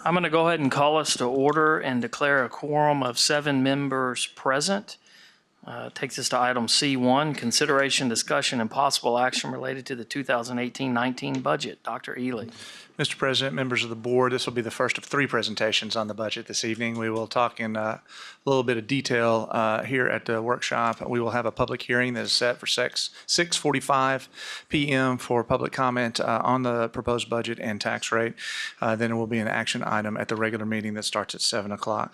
I'm going to go ahead and call us to order and declare a quorum of 7 members present. Takes us to item C1, consideration, discussion, and possible action related to the 2018-19 budget. Dr. Ely. Mr. President, members of the board, this will be the first of 3 presentations on the budget this evening. We will talk in a little bit of detail here at the workshop. We will have a public hearing that is set for 6:45 p.m. for public comment on the proposed budget and tax rate. Then it will be an action item at the regular meeting that starts at 7 o'clock.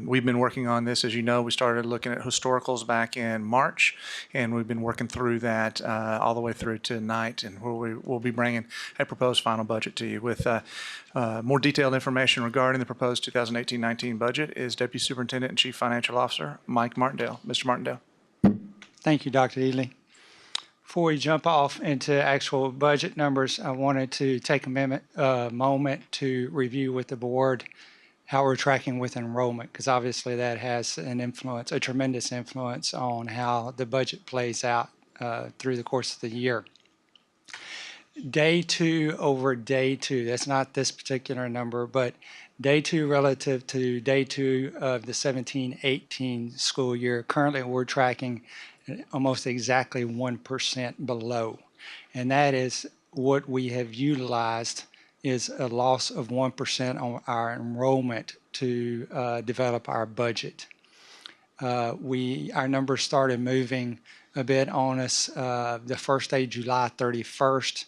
We've been working on this. As you know, we started looking at historicals back in March, and we've been working through that all the way through tonight, and we'll be bringing a proposed final budget to you. With more detailed information regarding the proposed 2018-19 budget is Deputy Superintendent and Chief Financial Officer Mike Martindale. Mr. Martindale. Thank you, Dr. Ely. Before we jump off into actual budget numbers, I wanted to take a moment to review with the board how we're tracking with enrollment, because obviously that has an influence, a tremendous influence on how the budget plays out through the course of the year. Day 2 over day 2, that's not this particular number, but day 2 relative to day 2 of the 17-18 school year, currently we're tracking almost exactly 1% below. And that is what we have utilized is a loss of 1% on our enrollment to develop our budget. Our numbers started moving a bit on us the first day, July 31st.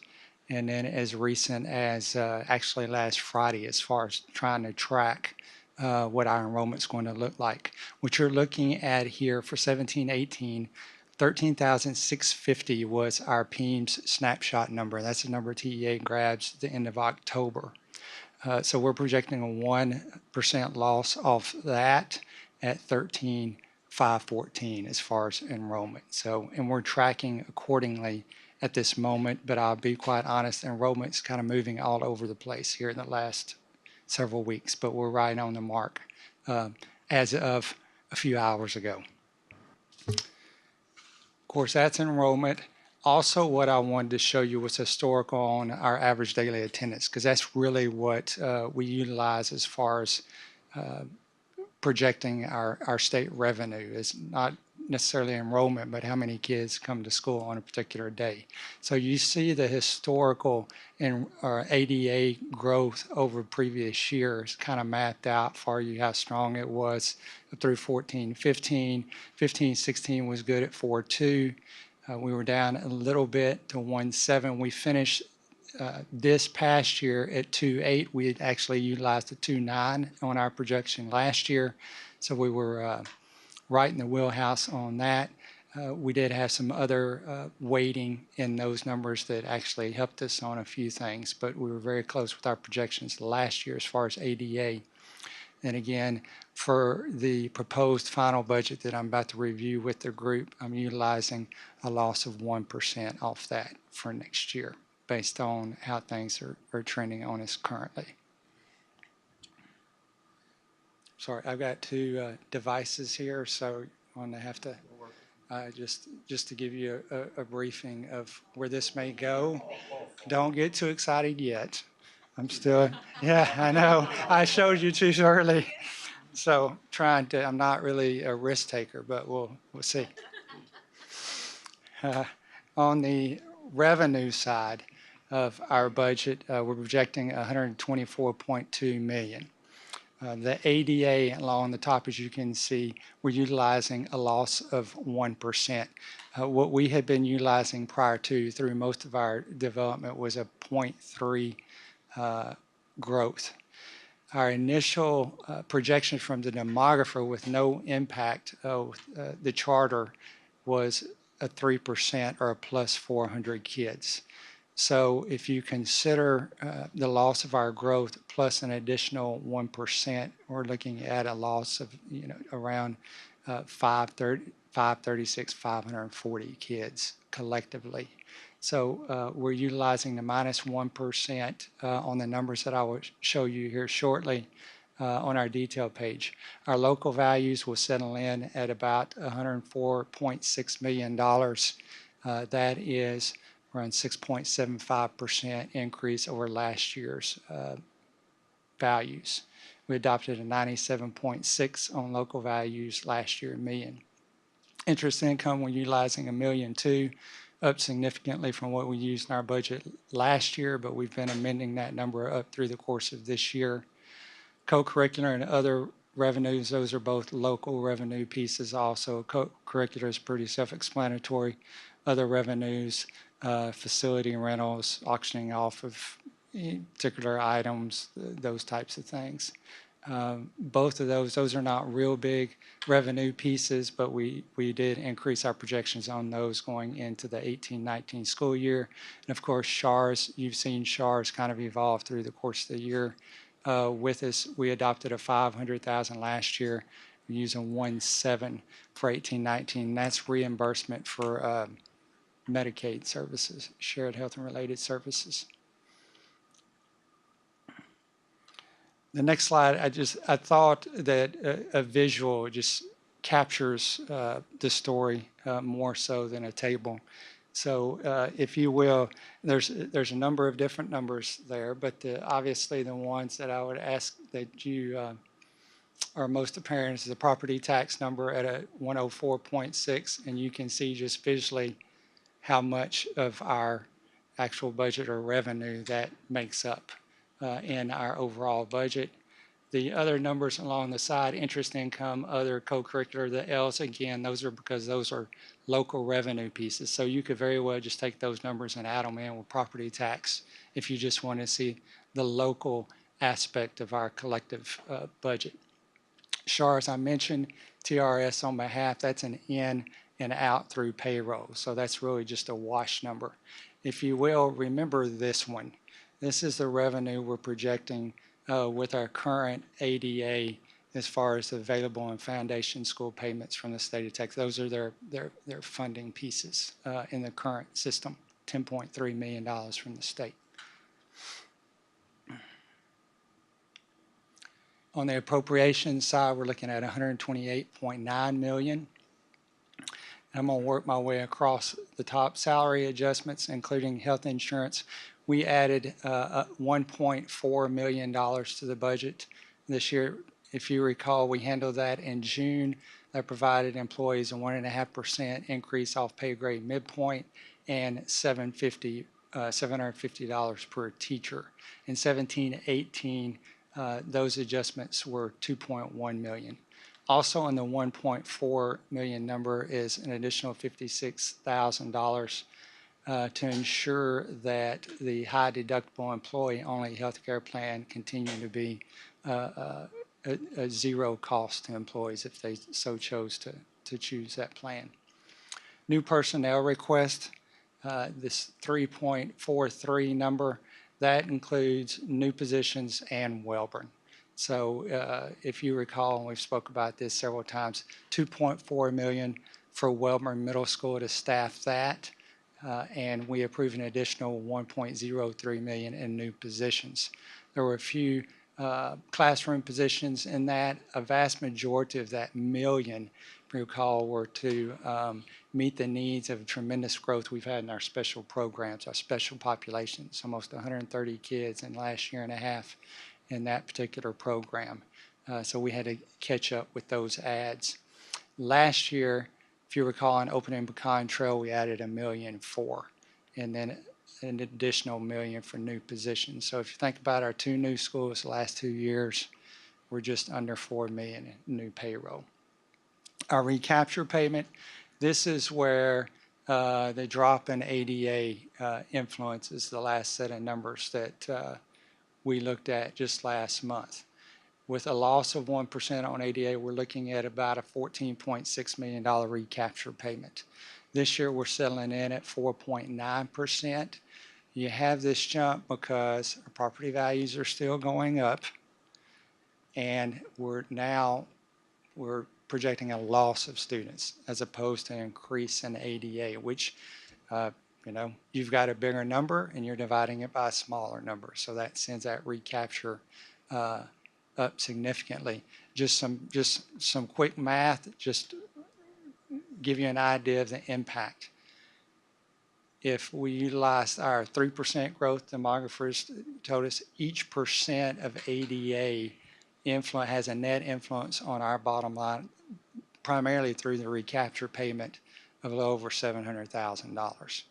And then as recent as actually last Friday, as far as trying to track what our enrollment is going to look like. What you're looking at here for 17-18, 13,650 was our PEIMS snapshot number. That's the number TEA grabs at the end of October. So we're projecting a 1% loss off that at 13,514 as far as enrollment. So, and we're tracking accordingly at this moment, but I'll be quite honest, enrollment's kind of moving all over the place here in the last several weeks, but we're right on the mark as of a few hours ago. Of course, that's enrollment. Also, what I wanted to show you was historical on our average daily attendance, because that's really what we utilize as far as projecting our state revenue. It's not necessarily enrollment, but how many kids come to school on a particular day. So you see the historical and ADA growth over previous years kind of mapped out for you how strong it was through 14-15. 15-16 was good at 4.2. We were down a little bit to 1.7. We finished this past year at 2.8. We had actually utilized a 2.9 on our projection last year. So we were right in the wheelhouse on that. We did have some other weighting in those numbers that actually helped us on a few things, but we were very close with our projections last year as far as ADA. And again, for the proposed final budget that I'm about to review with the group, I'm utilizing a loss of 1% off that for next year based on how things are trending on us currently. Sorry, I've got 2 devices here, so I'm going to have to just to give you a briefing of where this may go. Don't get too excited yet. I'm still, yeah, I know. I showed you too early. So I'm not really a risk taker, but we'll see. On the revenue side of our budget, we're projecting $124.2 million. The ADA along the top, as you can see, we're utilizing a loss of 1%. What we had been utilizing prior to through most of our development was a 0.3 growth. Our initial projection from the demographer with no impact of the charter was a 3% or a plus 400 kids. So if you consider the loss of our growth plus an additional 1%, we're looking at a loss of around 536, 540 kids collectively. So we're utilizing the minus 1% on the numbers that I will show you here shortly on our detail page. Our local values will settle in at about $104.6 million. That is around 6.75% increase over last year's values. We adopted a 97.6 on local values last year, million. Interest income, we're utilizing $1.2 million, up significantly from what we used in our budget last year, but we've been amending that number up through the course of this year. Co-curricular and other revenues, those are both local revenue pieces also. Co-curricular is pretty self-explanatory. Other revenues, facility rentals, auctioning off of particular items, those types of things. Both of those are not real big revenue pieces, but we did increase our projections on those going into the 18-19 school year. And of course, SHARS, you've seen SHARS kind of evolve through the course of the year. With us, we adopted a $500,000 last year. We're using 1.7 for 18-19. That's reimbursement for Medicaid services, shared health and related services. The next slide, I thought that a visual just captures the story more so than a table. So if you will, there's a number of different numbers there, but obviously the ones that I would ask that you are most apparent is the property tax number at a 104.6, and you can see just visually how much of our actual budget or revenue that makes up in our overall budget. The other numbers along the side, interest income, other co-curricular, the L's, again, those are because those are local revenue pieces. So you could very well just take those numbers and add them in with property tax if you just want to see the local aspect of our collective budget. SHAR, as I mentioned, TRS on behalf, that's an in and out through payroll. So that's really just a wash number. If you will, remember this one. This is the revenue we're projecting with our current ADA as far as available and foundation school payments from the state of Texas. Those are their funding pieces in the current system, $10.3 million from the state. On the appropriations side, we're looking at $128.9 million. I'm going to work my way across the top. Salary adjustments, including health insurance. We added $1.4 million to the budget this year. If you recall, we handled that in June. That provided employees a 1.5% increase off pay grade midpoint and $750 per teacher. In 17-18, those adjustments were $2.1 million. Also in the 1.4 million number is an additional $56,000 to ensure that the high deductible employee only healthcare plan continue to be a zero cost to employees if they so chose to choose that plan. New personnel request, this 3.43 number, that includes new positions and Wellborn. So if you recall, and we've spoke about this several times, $2.4 million for Wellborn Middle School to staff that, and we approved an additional $1.03 million in new positions. There were a few classroom positions in that. A vast majority of that million, if you recall, were to meet the needs of tremendous growth we've had in our special programs, our special populations, almost 130 kids in the last year and a half in that particular program. So we had to catch up with those ads. Last year, if you recall, on Opening Pecan Trail, we added $1.4 million, and then an additional $1 million for new positions. So if you think about our two new schools the last 2 years, we're just under $4 million in new payroll. Our recapture payment, this is where the drop in ADA influences the last set of numbers that we looked at just last month. With a loss of 1% on ADA, we're looking at about a $14.6 million recapture payment. This year, we're settling in at 4.9%. You have this jump because our property values are still going up, and we're projecting a loss of students as opposed to an increase in ADA, which you've got a bigger number and you're dividing it by a smaller number. So that sends that recapture up significantly. Just some quick math, just give you an idea of the impact. if we utilized our 3% growth, demographers told us each percent of ADA has a net influence on our bottom line, primarily through the recapture payment of a little over $700,000.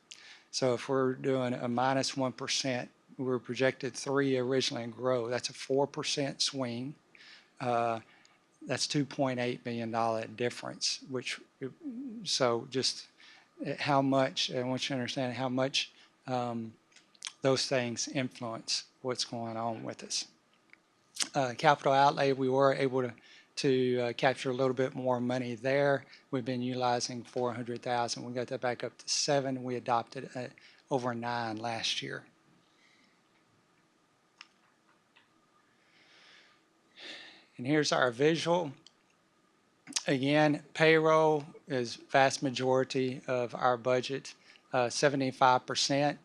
So if we're doing a minus 1%, we were projected 3 originally and grow. That's a 4% swing. That's $2.8 million difference, so just how much, I want you to understand how much those things influence what's going on with us. Capital outlay, we were able to capture a little bit more money there. We've been utilizing $400,000. We got that back up to 7. We adopted over 9 last year. And here's our visual. Again, payroll is vast majority of our budget, 75%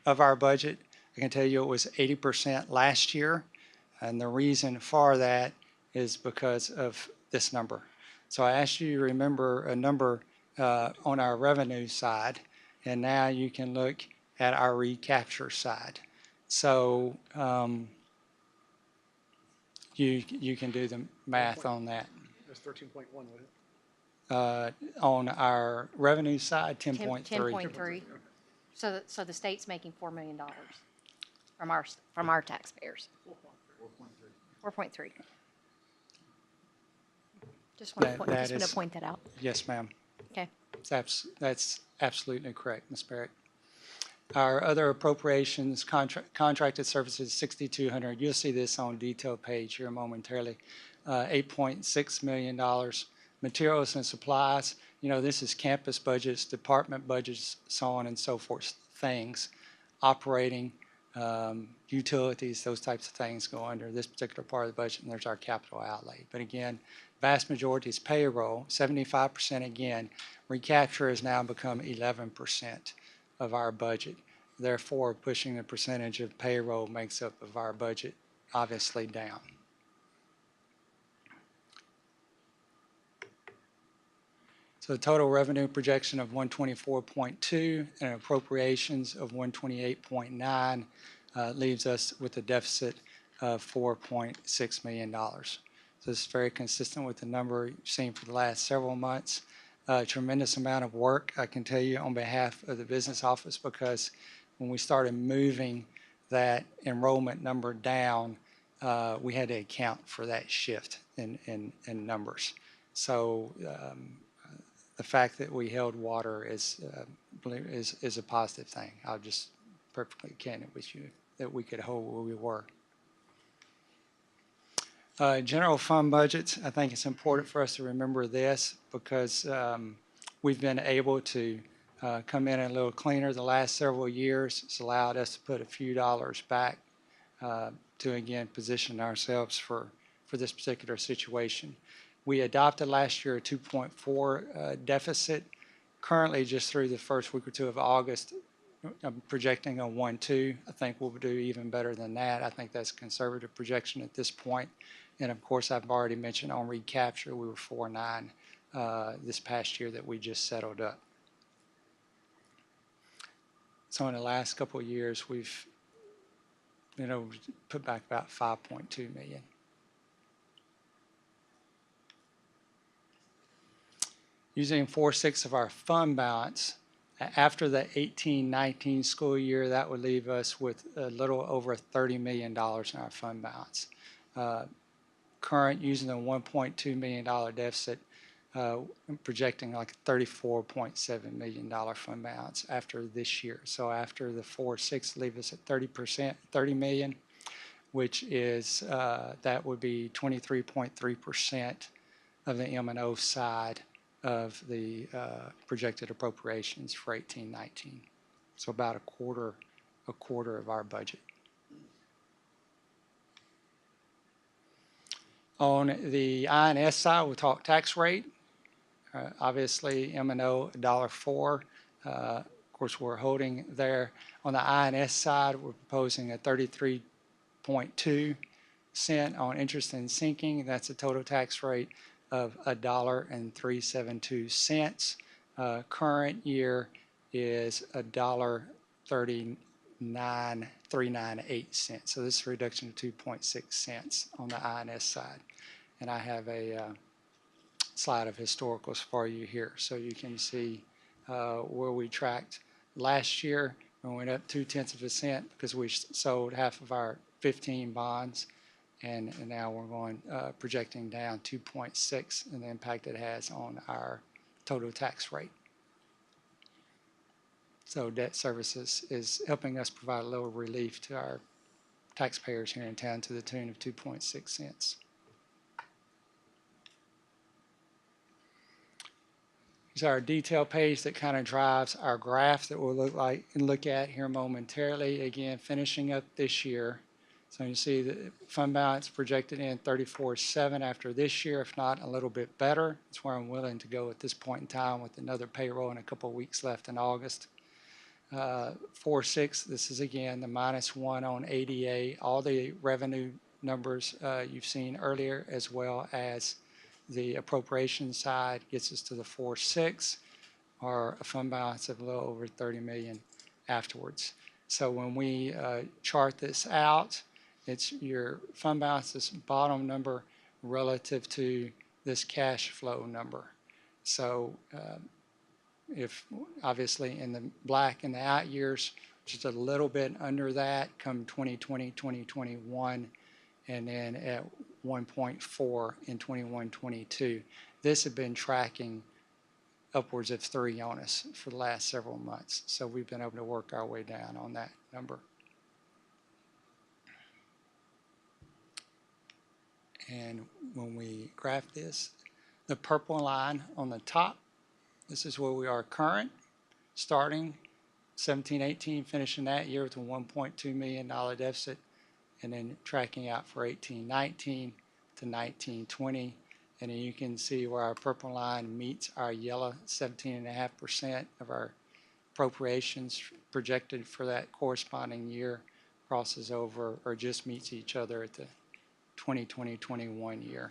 of our budget. I can tell you it was 80% last year. And the reason for that is because of this number. So I asked you to remember a number on our revenue side, and now you can look at our recapture side. So you can do the math on that. That's 13.1, wasn't it? On our revenue side, 10.3. 10.3. So the state's making $4 million from our taxpayers. 4.3. Just want to point that out. Yes, ma'am. Okay. That's absolutely correct, Ms. Barrett. Our other appropriations, contracted services, 6,200. You'll see this on detail page here momentarily. $8.6 million. Materials and supplies. You know, this is campus budgets, department budgets, so on and so forth. Things, operating, utilities, those types of things go under this particular part of the budget, and there's our capital outlay. But again, vast majority is payroll, 75% again. Recapture has now become 11% of our budget. Therefore, pushing the percentage of payroll makes up of our budget obviously down. So the total revenue projection of 124.2 and appropriations of 128.9 leaves us with a deficit of $4.6 million. So this is very consistent with the number you've seen for the last several months. Tremendous amount of work, I can tell you, on behalf of the business office, because when we started moving that enrollment number down, we had to account for that shift in numbers. So the fact that we held water is a positive thing. I'll just perfectly candid with you that we could hold where we were. General fund budgets, I think it's important for us to remember this because we've been able to come in a little cleaner the last several years. It's allowed us to put a few dollars back to, again, position ourselves for this particular situation. We adopted last year a 2.4 deficit. Currently, just through the first week or two of August, I'm projecting a 1.2. I think we'll do even better than that. I think that's a conservative projection at this point. And of course, I've already mentioned on recapture, we were 4.9 this past year that we just settled up. So in the last couple of years, we've put back about 5.2 million. Using 4/6 of our fund balance, after the 18-19 school year, that would leave us with a little over $30 million in our fund balance. Current, using the $1.2 million deficit, projecting like a $34.7 million fund balance after this year. So after the 4/6, leave us at 30%, $30 million, which is, that would be 23.3% of the M&O side of the projected appropriations for 18-19. So about a quarter of our budget. On the INS side, we'll talk tax rate. Obviously, M&O $1.04. Of course, we're holding there. On the INS side, we're proposing a 33.2 cent on interest and sinking. That's a total tax rate of $1.372. Current year, is $1.39398. So this is a reduction of 2.6 cents on the INS side. And I have a slide of historicals for you here, so you can see where we tracked last year. We went up 0.2% because we sold half of our 15 bonds, and now we're going projecting down 2.6, and the impact it has on our total tax rate. So debt services is helping us provide a little relief to our taxpayers here in town to the tune of 2.6 cents. Here's our detail page that kind of drives our graph that we'll look at here momentarily. Again, finishing up this year. So you see the fund balance projected in 34.7 after this year, if not a little bit better. That's where I'm willing to go at this point in time with another payroll and a couple of weeks left in August. 4.6, this is again the -1 on ADA. All the revenue numbers you've seen earlier, as well as the appropriation side, gets us to the 4.6, or a fund balance of a little over 30 million afterwards. So when we chart this out, it's your fund balance, this bottom number relative to this cash flow number. So if obviously in the black in the out years, just a little bit under that, come 2020, 2021, and then at 1.4 in 21-22. This had been tracking upwards of 3 on us for the last several months. So we've been able to work our way down on that number. And when we graph this, the purple line on the top, this is where we are current, starting 17-18, finishing that year with a $1.2 million deficit, and then tracking out for 18-19 to 19-20. And then you can see where our purple line meets our yellow 17.5% of our appropriations projected for that corresponding year, crosses over or just meets each other at the 2020-21 year.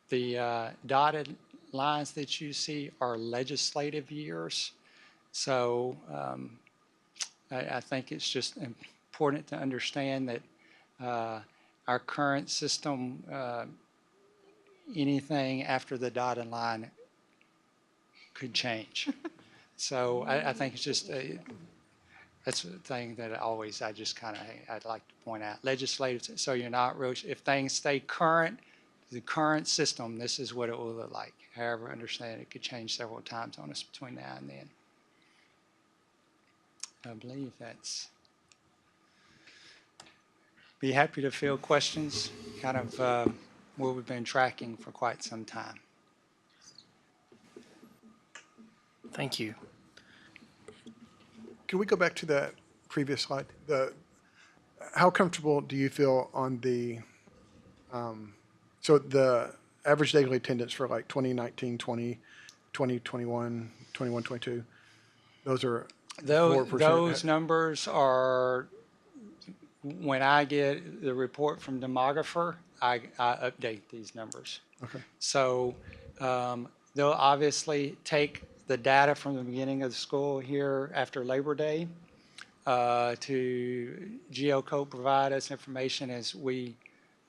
The dotted lines that you see are legislative years. So I think it's just important to understand that our current system, anything after the dotted line could change. So I think it's just that's the thing that I'd like to point out. Legislative, so you're not real, if things stay current, the current system, this is what it will look like. However, understand it could change several times on us between now and then. I believe that's. Be happy to field questions, kind of where we've been tracking for quite some time. Thank you. Can we go back to that previous slide? How comfortable do you feel on the, so the average daily attendance for like 2019, 20, 2021, 21, 22, those are 4%? Those numbers are, when I get the report from demographer, I update these numbers. Okay. So they'll obviously take the data from the beginning of the school here after Labor Day to GeoCode provide us information as we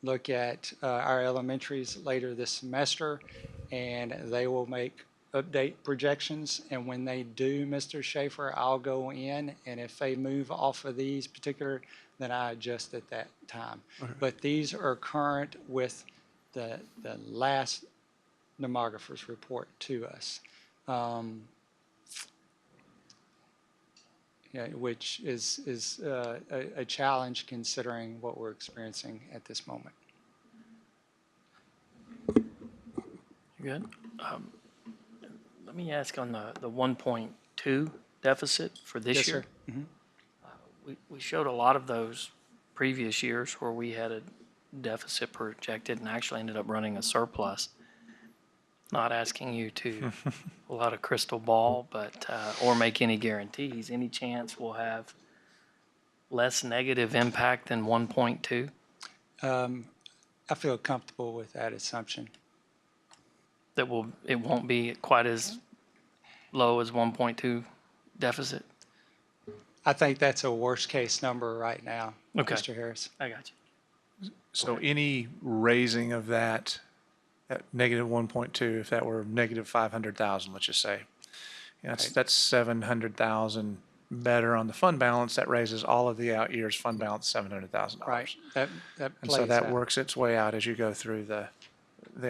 look at our elementaries later this semester, and they will make update projections. And when they do, Mr. Schaefer, I'll go in, and if they move off of these particular, then I adjust at that time. Okay. But these are current with the last demographer's report to us. Which is a challenge considering what we're experiencing at this moment. You good? Let me ask on the 1.2 deficit for this Yes, year. sir. Mm-hmm. We showed a lot of those previous years where we had a deficit projected and actually ended up running a surplus. Not asking you to pull out a crystal ball, but or make any guarantees. Any chance we'll have less negative impact than 1.2? I feel comfortable with that assumption. That it won't be quite as low as 1.2 deficit? I think that's a worst-case number right now, Okay. Mr. Harris. I got you. So any raising of that at negative 1.2, if that were negative 500,000, let's just say, Right. that's 700,000 better on the fund balance. That raises all of the out years fund balance $700,000. Right, that And so plays that out. works its way out as you go through the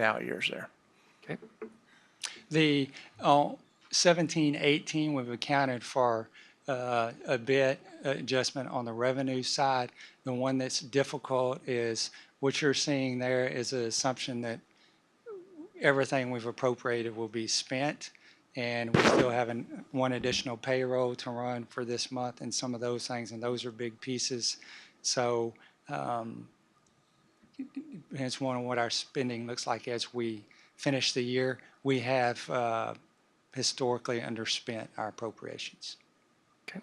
out years there. Okay. The 17, 18, we've accounted for a bit adjustment on the revenue side. The one that's difficult is what you're seeing there is an assumption that everything we've appropriated will be spent, and we still have one additional payroll to run for this month and some of those things, and those are big pieces. So depends on what our spending looks like as we finish the year. We have historically underspent our appropriations. Okay.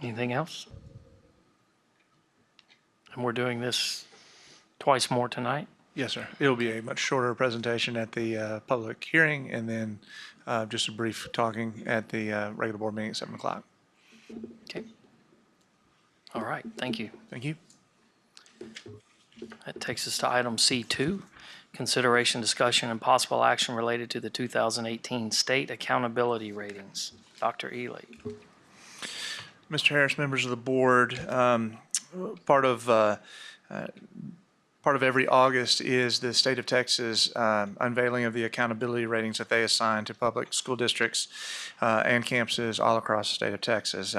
Anything else? And we're doing this twice more tonight? Yes, sir. It'll be a much shorter presentation at the public hearing, and then just a brief talking at the regular board meeting at 7 o'clock. Okay. All right, thank you. Thank you. That takes us to item C2, consideration, discussion, and possible action related to the 2018 state accountability ratings. Dr. Ely. Mr. Harris, members of the board, part of every August is the state of Texas unveiling of the accountability ratings that they assign to public school districts and campuses all across the state of Texas.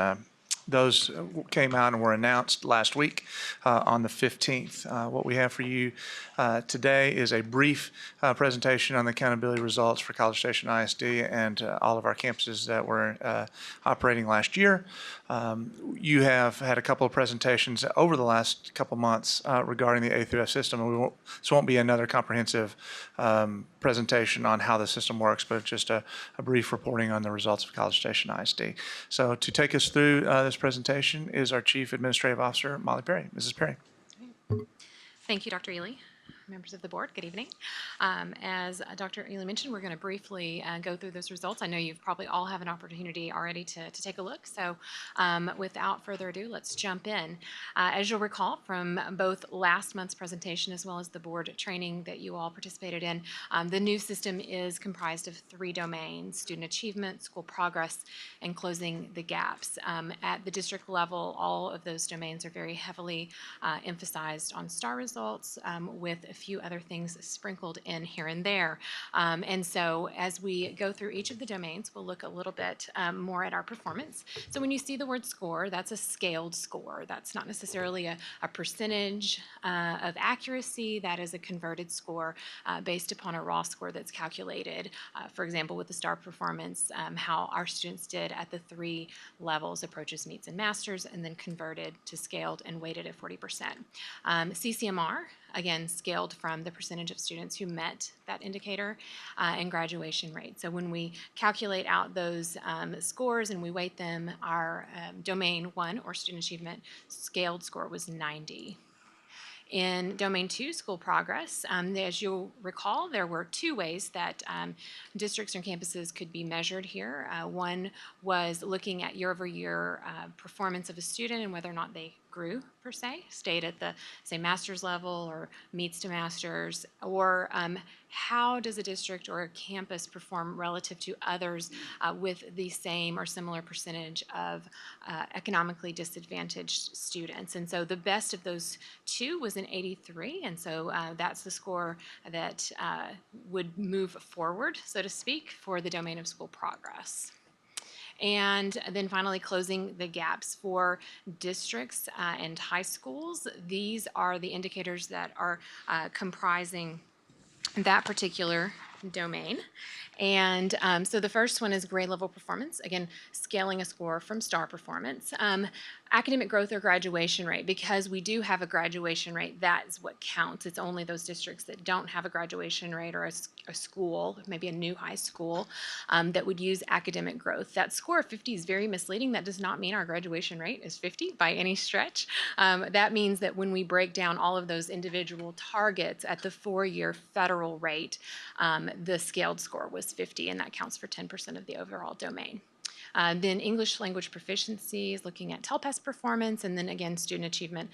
Those came out and were announced last week on the 15th. What we have for you today is a brief presentation on the accountability results for College Station ISD and all of our campuses that were operating last year. You have had a couple of presentations over the last couple months regarding the A through F system. And this won't be another comprehensive presentation on how the system works, but just a brief reporting on the results of College Station ISD. So to take us through this presentation is our Chief Administrative Officer, Molly Perry. Mrs. Perry. Thank you, Dr. Ely. Members of the board, good evening. As Dr. Ely mentioned, we're going to briefly go through those results. I know you've probably all have an opportunity already to take a look. So without further ado, let's jump in. As you'll recall from both last month's presentation as well as the board training that you all participated in, the new system is comprised of 3 domains: student achievement, school progress, and closing the gaps. At the district level, all of those domains are very heavily emphasized on STAR results with a few other things sprinkled in here and there. And so as we go through each of the domains, we'll look a little bit more at our performance. So when you see the word score, that's a scaled score. That's not necessarily a percentage of accuracy. That is a converted score based upon a raw score that's calculated. For example, with the STAR performance, how our students did at the 3 levels: approaches, meets, and masters, and then converted to scaled and weighted at 40%. CCMR, again, scaled from the percentage of students who met that indicator and graduation rate. So when we calculate out those scores and we weight them, our domain 1, or student achievement, scaled score was 90. In Domain 2, school progress, as you'll recall, there were 2 ways that districts and campuses could be measured here. One was looking at year-over-year performance of a student and whether or not they grew, per se, stayed at the, say, master's level or meets to master's, or how does a district or a campus perform relative to others with the same or similar percentage of economically disadvantaged students. And so the best of those 2 was an 83, and so that's the score that would move forward, so to speak, for the domain of school progress. And then finally, closing the gaps for districts and high schools. These are the indicators that are comprising that particular domain. And so the first one is grade level performance, again, scaling a score from STAR performance. academic growth or graduation rate, because we do have a graduation rate, that is what counts. It's only those districts that don't have a graduation rate or a school, maybe a new high school, that would use academic growth. That score of 50 is very misleading. That does not mean our graduation rate is 50 by any stretch. That means that when we break down all of those individual targets at the 4-year federal rate, the scaled score was 50, and that counts for 10% of the overall domain. Then English language proficiency is looking at TELPAS performance, and then again, student achievement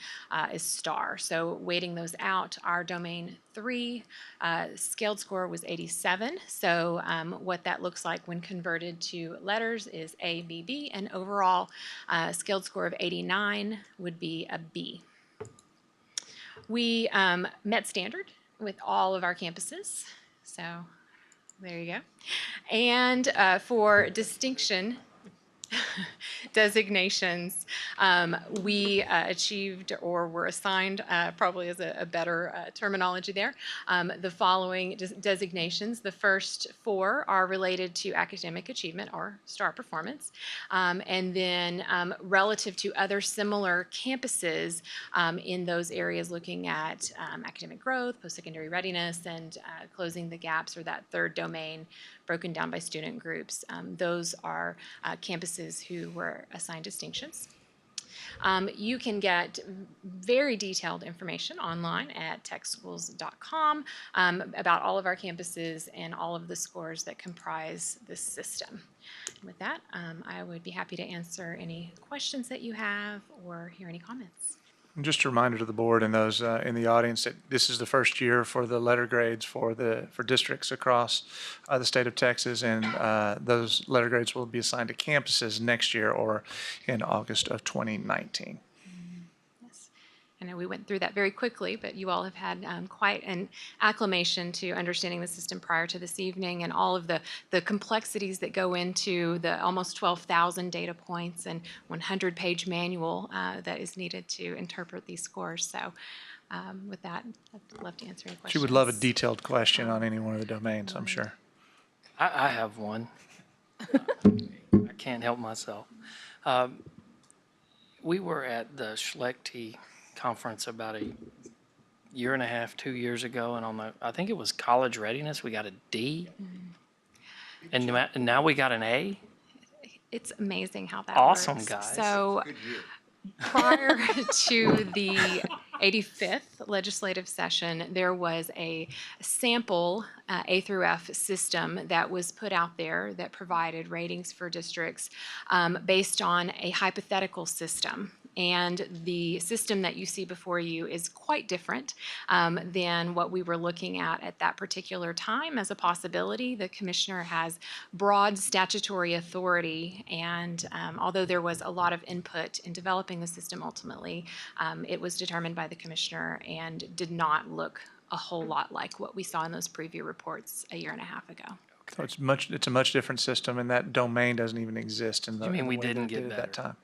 is STAR. So weighting those out, our domain 3 scaled score was 87. So what that looks like when converted to letters is A, B, B, and overall scaled score of 89 would be a B. We met standard with all of our campuses. So there you go. And for distinction designations, we achieved or were assigned, probably is a better terminology there, the following designations. The first 4 are related to academic achievement or STAR performance. And then relative to other similar campuses in those areas, looking at academic growth, post-secondary readiness, and closing the gaps, or that third domain broken down by student groups. Those are campuses who were assigned distinctions. You can get very detailed information online at techschools.com about all of our campuses and all of the scores that comprise this system. With that, I would be happy to answer any questions that you have or hear any comments. And just a reminder to the board and those in the audience that this is the first year for the letter grades for districts across the state of Texas, and those letter grades will be assigned to campuses next year or in August of 2019. Yes. I know we went through that very quickly, but you all have had quite an acclimation to understanding the system prior to this evening, and all of the complexities that go into the almost 12,000 data points and 100-page manual that is needed to interpret these scores. So with that, I'd love to answer any questions. She would love a detailed question on any one of the domains, I'm sure. I have one. I can't help myself. We were at the Schlechte conference about a year and a half, 2 years ago, and on the, I think it was college readiness, we got a D. And now we got an A. It's amazing how that Awesome, works. guys. So prior to the 85th legislative session, there was a sample A through F system that was put out there that provided ratings for districts based on a hypothetical system. And the system that you see before you is quite different than what we were looking at that particular time as a possibility. The commissioner has broad statutory authority, and although there was a lot of input in developing the system ultimately, it was determined by the commissioner and did not look a whole lot like what we saw in those preview reports a year and a half ago. So it's a much different system, and that domain doesn't even exist in the, You mean in the we way didn't that it get did at that better? time.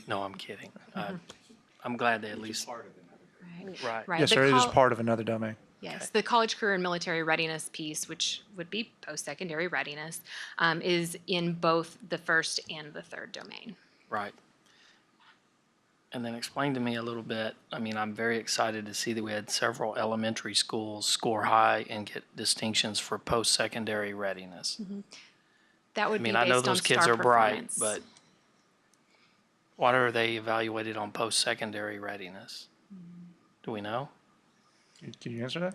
No, I'm kidding. I'm glad they at least. Right. Right. Yes, The sir, it is col- part of another domain. Yes, the college career and military readiness piece, which would be post-secondary readiness, is in both the first and the third domain. Right. And then explain to me a little bit, I mean, I'm very excited to see that we had several elementary schools score high and get distinctions for post-secondary readiness. That would I mean, be I based know those on kids STAR are bright, performance. but what are they evaluated on post-secondary readiness? Do we know? Can you answer that?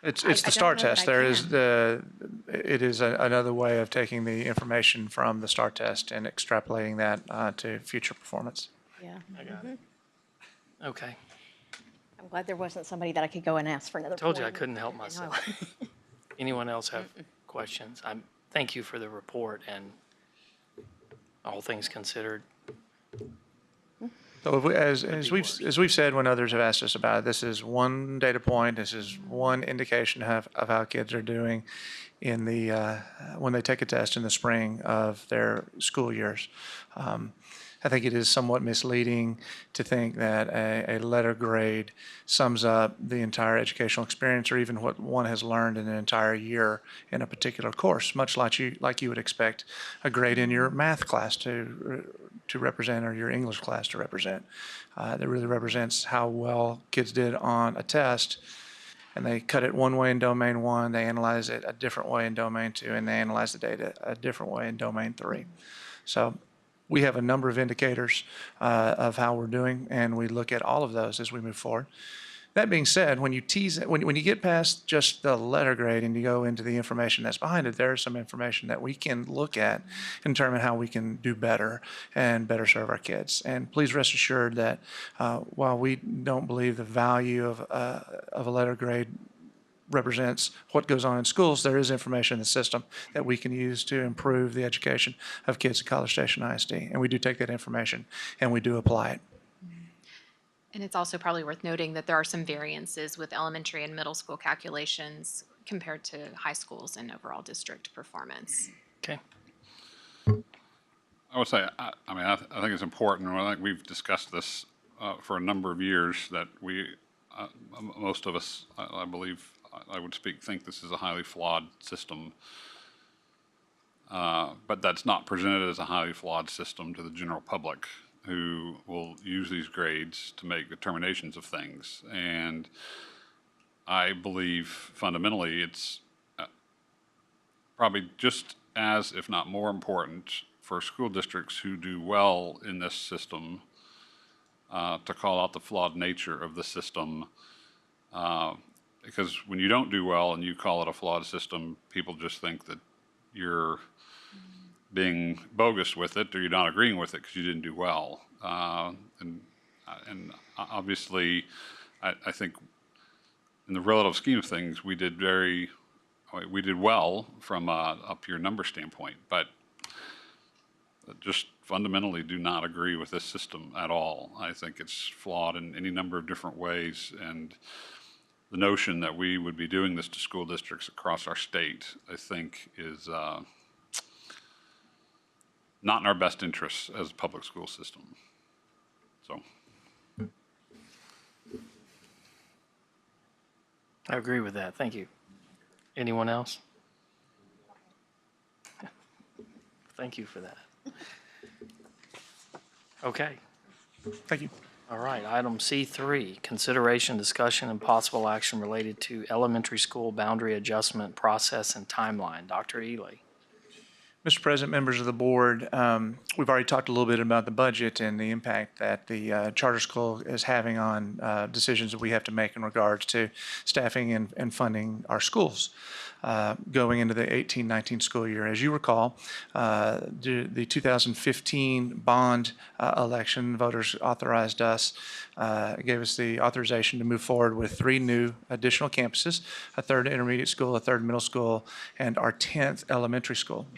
It's I the don't STAR know that test. I There is can. it is another way of taking the information from the STAR test and extrapolating that to future performance. Yeah. I got it. Okay. I'm glad there wasn't somebody that I could go and ask for another. Told you I point. couldn't help I know. myself. Anyone else have questions? Thank you for the report and all things considered. So as we've said when others have asked us about it, this is one data point. This is one indication of how kids are doing in the when they take a test in the spring of their school years. I think it is somewhat misleading to think that a letter grade sums up the entire educational experience or even what one has learned in an entire year in a particular course, much like you would expect a grade in your math class to represent or your English class to represent. That really represents how well kids did on a test, and they cut it one way in domain 1, they analyze it a different way in domain 2, and they analyze the data a different way in domain 3. So we have a number of indicators of how we're doing, and we look at all of those as we move forward. That being said, when you when you get past just the letter grade and you go into the information that's behind it, there is some information that we can look at and determine how we can do better and better serve our kids. And please rest assured that while we don't believe the value of a letter grade represents what goes on in schools, there is information in the system that we can use to improve the education of kids at College Station ISD. And we do take that information and we do apply it. And it's also probably worth noting that there are some variances with elementary and middle school calculations compared to high schools and overall district performance. Okay. I would say, I think it's important, and I think we've discussed this for a number of years, that most of us, I believe, I would think this is a highly flawed system. But that's not presented as a highly flawed system to the general public, who will use these grades to make determinations of things. And I believe fundamentally it's probably just as, if not more important, for school districts who do well in this system to call out the flawed nature of the system. Because when you don't do well and you call it a flawed system, people just think that you're being bogus with it, or you're not agreeing with it because you didn't do well. And obviously, I think in the relative scheme of things, we did well from a pure number standpoint, but just fundamentally do not agree with this system at all. I think it's flawed in any number of different ways, and the notion that we would be doing this to school districts across our state, I think, is not in our best interests as a public school system. So. I agree with that. Thank you. Anyone else? Thank you for that. Okay. Thank you. All right. Item C3, consideration, discussion, and possible action related to elementary school boundary adjustment process and timeline. Dr. Ely. Mr. President, members of the board, we've already talked a little bit about the budget and the impact that the charter school is having on decisions that we have to make in regards to staffing and funding our schools going into the 18-19 school year. As you recall, the 2015 bond election, voters authorized us, gave us the authorization to move forward with 3 new additional campuses, a 3rd intermediate school, a 3rd middle school, and our 10th elementary school.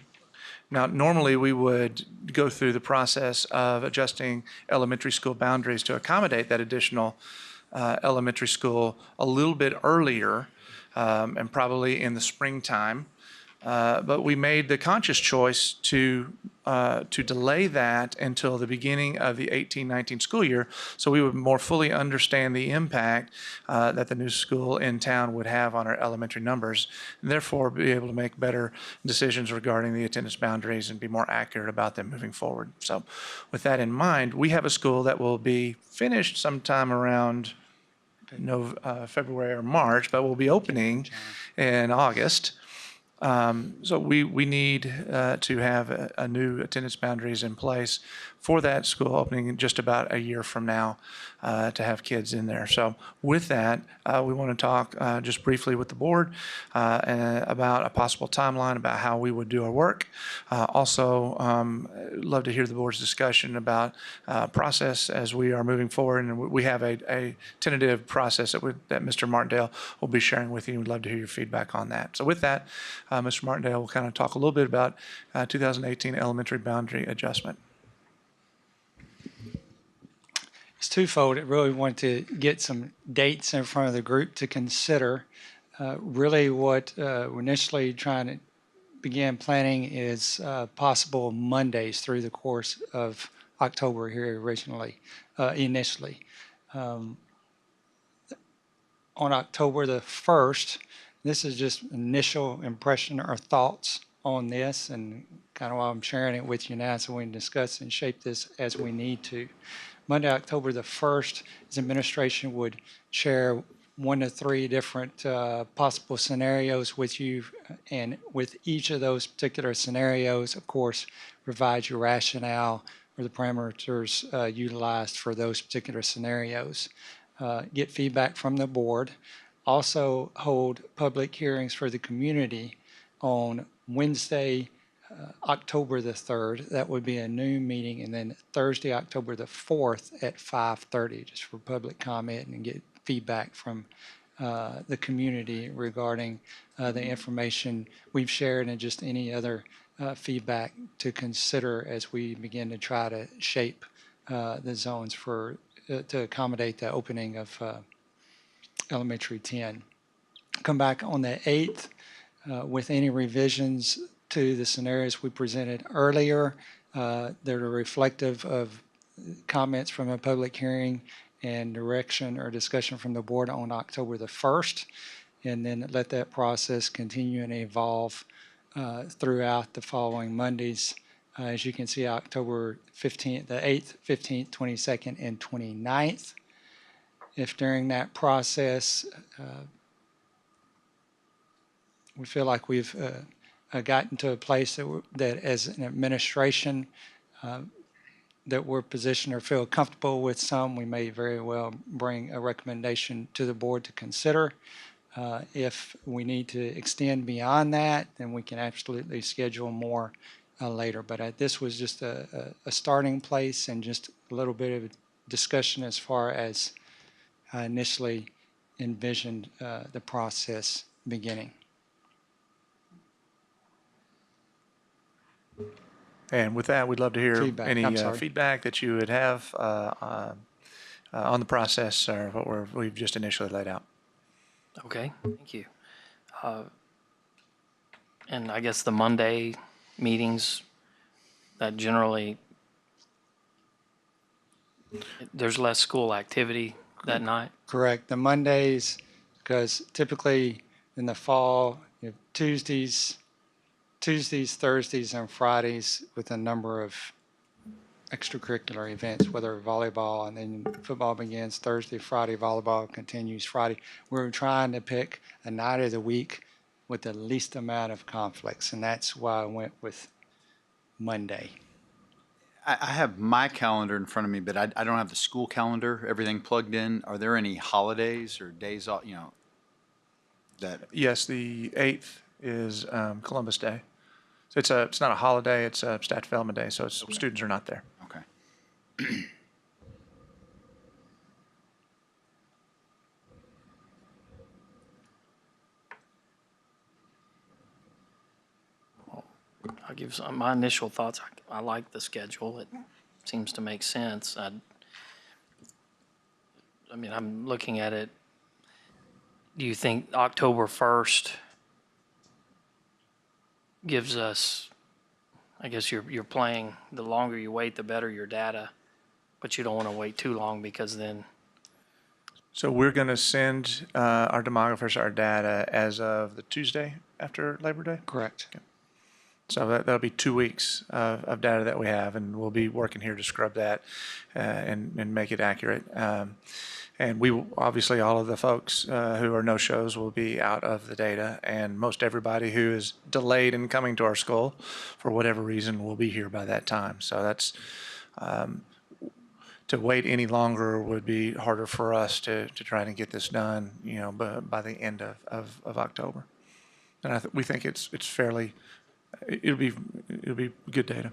Now, normally we would go through the process of adjusting elementary school boundaries to accommodate that additional elementary school a little bit earlier and probably in the springtime. But we made the conscious choice to delay that until the beginning of the 18-19 school year, so we would more fully understand the impact that the new school in town would have on our elementary numbers, and therefore be able to make better decisions regarding the attendance boundaries and be more accurate about them moving forward. So with that in mind, we have a school that will be finished sometime around February or March, but will be opening in August. So we need to have a new attendance boundaries in place for that school opening in just about a year from now to have kids in there. So with that, we want to talk just briefly with the board about a possible timeline about how we would do our work. Also, love to hear the board's discussion about process as we are moving forward. And we have a tentative process that Mr. Martindale will be sharing with you. We'd love to hear your feedback on that. So with that, Mr. Martindale will kind of talk a little bit about 2018 elementary boundary adjustment. It's twofold. I really want to get some dates in front of the group to consider. Really what we're initially trying to begin planning is possible Mondays through the course of October here initially. On October the 1st, this is just initial impression or thoughts on this, and kind of why I'm sharing it with you now so we can discuss and shape this as we need to. Monday, October the 1st, as administration would share 1 to 3 different possible scenarios with you, and with each of those particular scenarios, of course, provide your rationale or the parameters utilized for those particular scenarios. Get feedback from the board. Also hold public hearings for the community on Wednesday, October the 3rd. That would be a noon meeting, and then Thursday, October the 4th at 5:30, just for public comment and get feedback from the community regarding the information we've shared and just any other feedback to consider as we begin to try to shape the zones for to accommodate the opening of Elementary 10. Come back on the 8th with any revisions to the scenarios we presented earlier that are reflective of comments from a public hearing and direction or discussion from the board on October the 1st, and then let that process continue and evolve throughout the following Mondays. As you can see, October 15th, the 8th, 15th, 22nd, and 29th. If during that process we feel like we've gotten to a place that as an administration that we're positioned or feel comfortable with some, we may very well bring a recommendation to the board to consider. If we need to extend beyond that, then we can absolutely schedule more later. But this was just a starting place and just a little bit of discussion as far as I initially envisioned the process beginning. And with that, we'd love to hear Feedback. any I'm sorry. feedback that you would have on the process or what we've just initially laid out. Okay, thank you. And I guess the Monday meetings, that generally, there's less school activity that night? Correct. The Mondays, because typically in the fall, you have Tuesdays, Thursdays, and Fridays with a number of extracurricular events, whether volleyball and then football begins Thursday, Friday, volleyball continues Friday. We're trying to pick a night of the week with the least amount of conflicts, and that's why I went with Monday. I have my calendar in front of me, but I don't have the school calendar, everything plugged in. Are there any holidays or days off, that? Yes, the 8th is Columbus Day. So it's not a holiday, it's a staff development day, so students are not there. Okay. I'll give some my initial thoughts. I like the schedule. It seems to make sense. I mean, I'm looking at it. Do you think October 1st gives us, I guess you're playing, the longer you wait, the better your data, but you don't want to wait too long because then, So we're going to send our demographers our data as of the Tuesday after Labor Day. Correct. So that'll be 2 weeks of data that we have, and we'll be working here to scrub that and make it accurate. And we will, obviously, all of the folks who are no-shows will be out of the data, and most everybody who is delayed in coming to our school for whatever reason will be here by that time. So that's to wait any longer would be harder for us to try to get this done, by the end of October. And we think it's fairly. It'll be good data.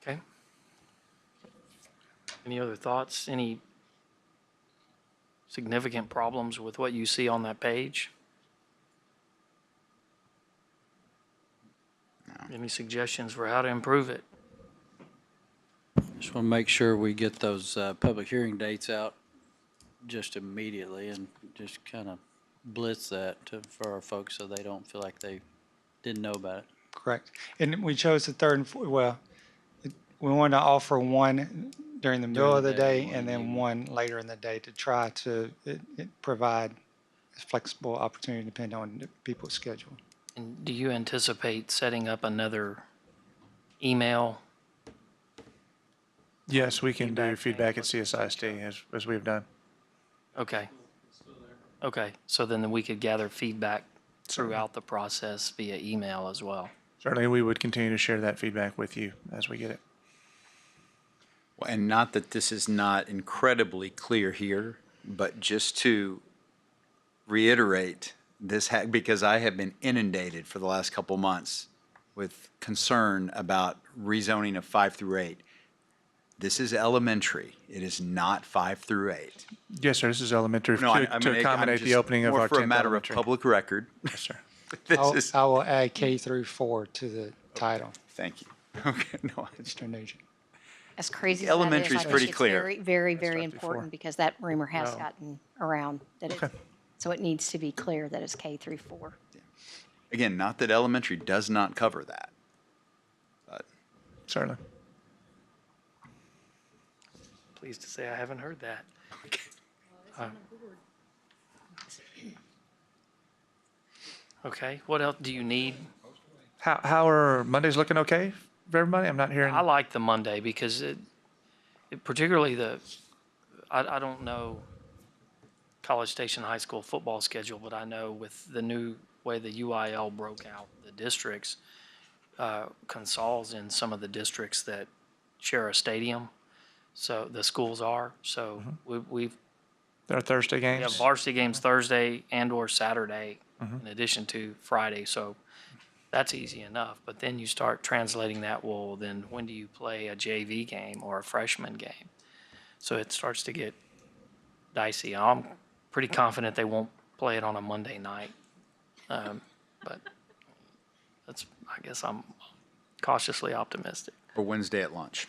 okay. Any other thoughts? Any significant problems with what you see on that page? Any suggestions for how to improve it? Just want to make sure we get those public hearing dates out just immediately and just kind of blitz that for our folks so they don't feel like they didn't know about it. Correct. And we chose the 3rd and 4th. Well, we want to offer one during the middle During of the the day, day one and in the then evening. one later in the day to try to provide a flexible opportunity depending on the people's schedule. And do you anticipate setting up another email? Yes, we can do Feedback feedback at thing. CSISD as we've done. Okay. Okay, so then we could gather feedback Certainly. throughout the process via email as well. Certainly, we would continue to share that feedback with you as we get it. Well, and not that this is not incredibly clear here, but just to reiterate this, because I have been inundated for the last couple months with concern about rezoning of 5 through 8. This is elementary. It is not 5 through 8. Yes, sir, this is elementary No, to accommodate the opening of our 10th more for a matter of elementary. public record. Yes, sir. This is, I will add K through 4 to the title, thank you. Okay, no, Mr. Nugent. As crazy as that is, Elementary's I think pretty it's clear. very, very, very five through four. important because that rumor has No. gotten around that it, so it needs to be clear that it's K through 4. again, not that elementary does not cover that. Certainly. Pleased to say I haven't heard that. Okay, what else do you need? How are Mondays looking okay for everybody? I'm not hearing. I like the Monday because particularly I don't know College Station High School football schedule, but I know with the new way the UIL broke out the districts, Consol's in some of the districts that share a stadium. So the schools are. So we've There are Thursday we games. have varsity games Thursday and or Saturday in addition to Friday. So that's easy enough. But then you start translating that, well, then when do you play a JV game or a freshman game? So it starts to get dicey. I'm pretty confident they won't play it on a Monday night. But I guess I'm cautiously optimistic. Or Wednesday at lunch.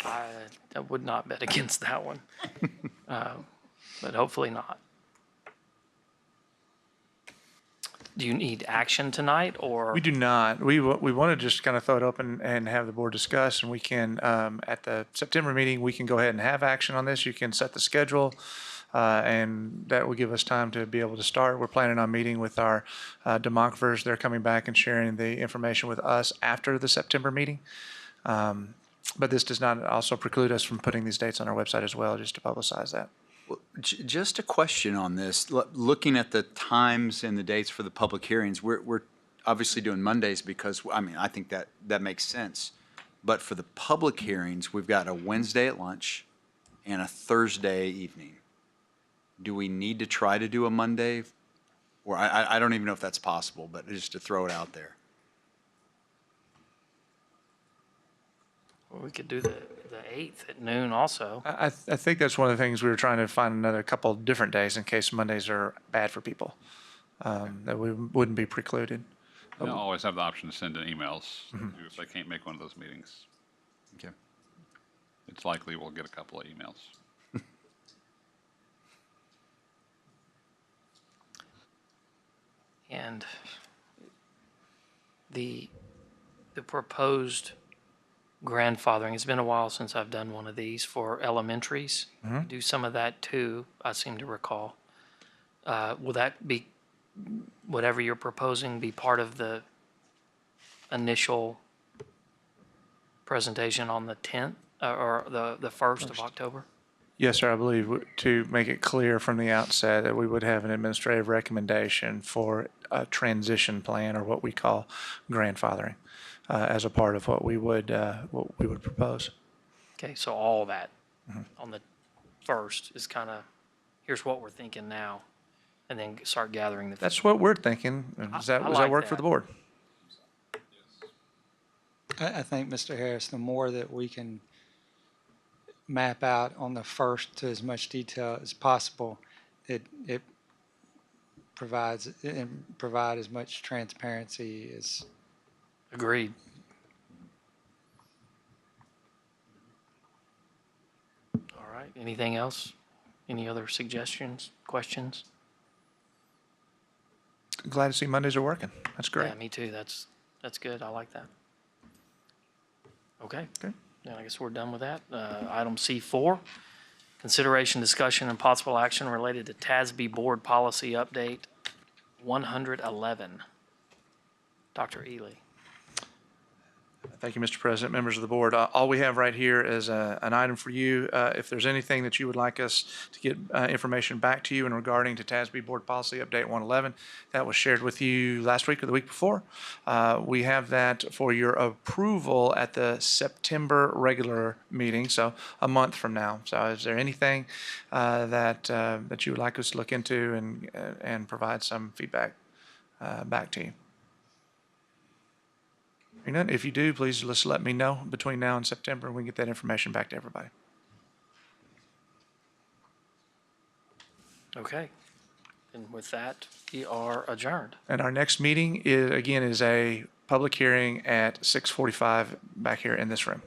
I would not bet against that one. But hopefully not. Do you need action tonight or? We do not. We want to just kind of throw it open and have the board discuss, and we can, at the September meeting, we can go ahead and have action on this. You can set the schedule, and that will give us time to be able to start. We're planning on meeting with our demographers. They're coming back and sharing the information with us after the September meeting. But this does not also preclude us from putting these dates on our website as well, just to publicize that. Well, just a question on this. Looking at the times and the dates for the public hearings, we're obviously doing Mondays because, I mean, I think that makes sense. But for the public hearings, we've got a Wednesday at lunch and a Thursday evening. Do we need to try to do a Monday? Or I don't even know if that's possible, but just to throw it out there. We could do the 8th at noon also. I think that's one of the things we were trying to find another couple different days in case Mondays are bad for people, that we wouldn't be precluded. They'll always have the option to send in emails if they can't make one of those meetings. Okay. It's likely we'll get a couple of emails. And the proposed grandfathering, it's been a while since I've done one of these for elementaries. Do some of that too, I seem to recall. Will that be, whatever you're proposing, be part of the initial presentation on the 10th or the 1st of October? Yes, sir. I believe to make it clear from the outset that we would have an administrative recommendation for a transition plan, or what we call grandfathering, as a part of what we would propose. Okay, so all that on the 1st is kind of, here's what we're thinking now, and then start gathering the. That's what we're thinking. Does that I like work for that. the board? I think, Mr. Harris, the more that we can map out on the 1st to as much detail as possible, it provide as much transparency as. Agreed. All right, anything else? Any other suggestions, questions? Glad to see Mondays are working. That's great. Yeah, me too. That's good. I like that. Okay. Okay. Then I guess we're done with that. Item C4, consideration, discussion, and possible action related to TASB Board Policy Update 111. Dr. Ely. Thank you, Mr. President, members of the board. All we have right here is an item for you. If there's anything that you would like us to get information back to you in regarding to TASB Board Policy Update 111, that was shared with you last week or the week before. We have that for your approval at the September regular meeting, so a month from now. So is there anything that you would like us to look into and provide some feedback back to you? Hearing none, if you do, please just let me know between now and September, and we can get that information back to everybody. Okay. And with that, we are adjourned. And our next meeting is a public hearing at 6:45 back here in this room.